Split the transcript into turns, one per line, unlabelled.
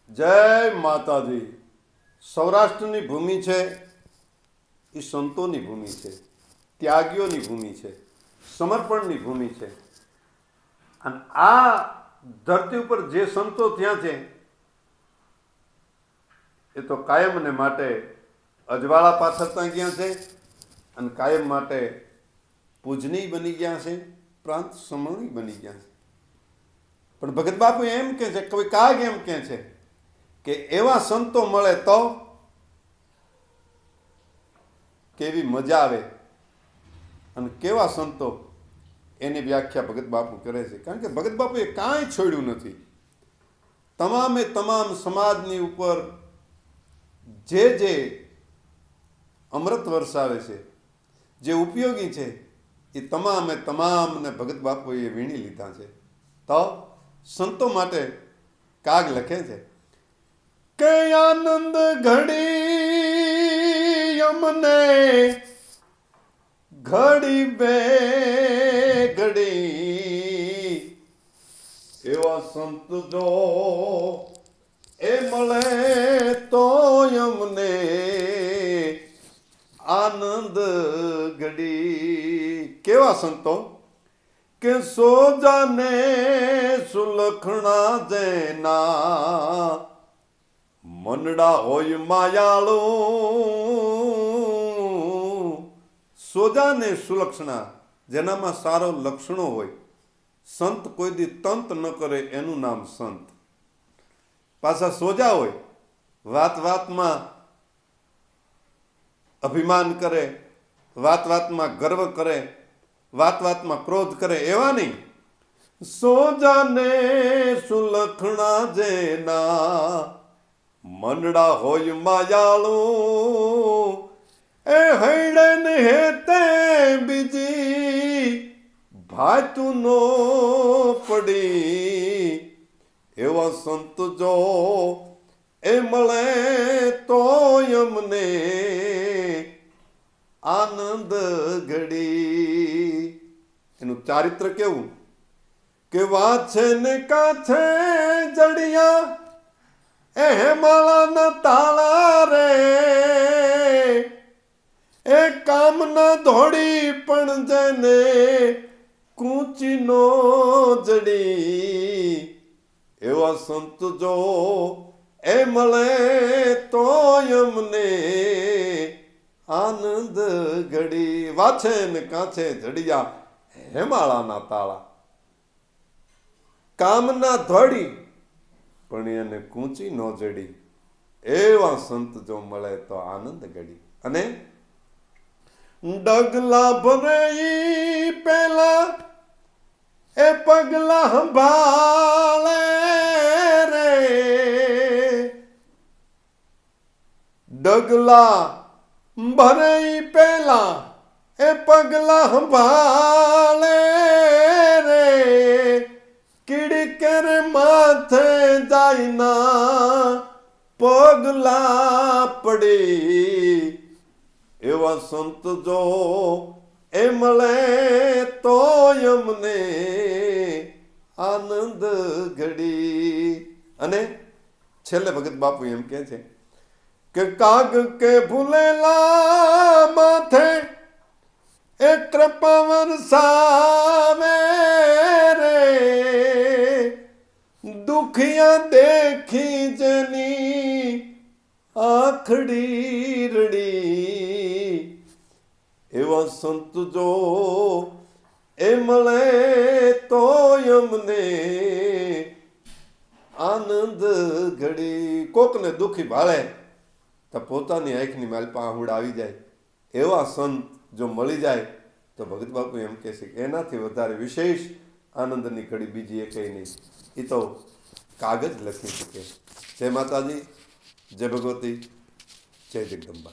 जय माताजी। सौराष्ट्रनी भूमि है ये संतोनी भूमि है, त्यागीओनी भूमि है, समर्पणनी भूमि है। अने आ धरती पर जे संतो त्यां छे ए तो कायम ने माटे अजवाळा पाथरता गया छे अने कायम माटे पूजनीय बनी गया छे, प्रांत समरणी बनी गया छे। पण भगत बापू एम कहे छे, कवि काग एम कहे छे के एवा संतो मळे तो केवी मजा आवे अने केवा संतो एनी व्याख्या भगत बापू करे छे। कारण के भगत बापूए कांई छोड्युं नथी। तमामे तमाम समाजनी उपर जे जे अमृत वरसावे छे, जे उपयोगी छे, ए तमामे तमाम ने भगत बापूए वीणी लीधा छे। तो संतो माटे काग लखे छे के आनंद घड़ी यमने घड़ी बे घड़ी एवा संत जो ए मळे तो यमने आनंद घड़ी। केवा संतो के सो जाने सुलखना जेना मनडा होय मायाळू। सोजा ने सुलक्षणा जेनामां सारो लक्षणो होय। संत कोई दी तंत न करे एनु नाम संत। पाछा सोजा होय, वात वात में अभिमान करे, वात वात में गर्व करे, वात वात में क्रोध करे, एवा नहीं। सोजा ने सुलखणा जेना मनडा होय मायाळू। ए हैडन हेते बीजी भातू नो पड़ी एवा संत जो ए मळे तो यमने आनंद घड़ी। एनु चारित्र केवुं के वाछे ने काछे जड़िया ए माला न ताला रे। ए काम न धोड़ी पण जने कूची नो जड़ी एवा संत जो ए मळे तो यमने आनंद घड़ी। वाछे ने काछे जड़िया हेमाळा ना ताला काम ना धोड़ी पण एने कूची नो जड़ी एवा संत जो मळे तो आनंद घड़ी। अने डगला भरई पेला ए पगला संभाले रे। डगला भरई पेला ए पगला संभाले रे। किड़कर माथे जाइना पगला पड़ी एवा संत जो ए मळे तो यमने आनंद घड़ी। अने छेल्ले भगत बापू एम कहे छे के काग के भूलेला माथे ए कृपा वरसावे रे। दुखिया देखी जनी आखड़ी रड़ी एवा संत जो ए मळे तो यमने आनंद घड़ी। कोक ने दुखी भाळे तो पोतानी आँखनी मालपा आहुड आवी जाए एवा संत जो मळी जाए तो भगत बापू एम कहे छे के एनाथी वधारे विशेष आनंदनी घड़ी बीजी एकेय नहीं। ए तो कागज लखी शके। जय माताजी, जय भगवती, जय जगदंबा।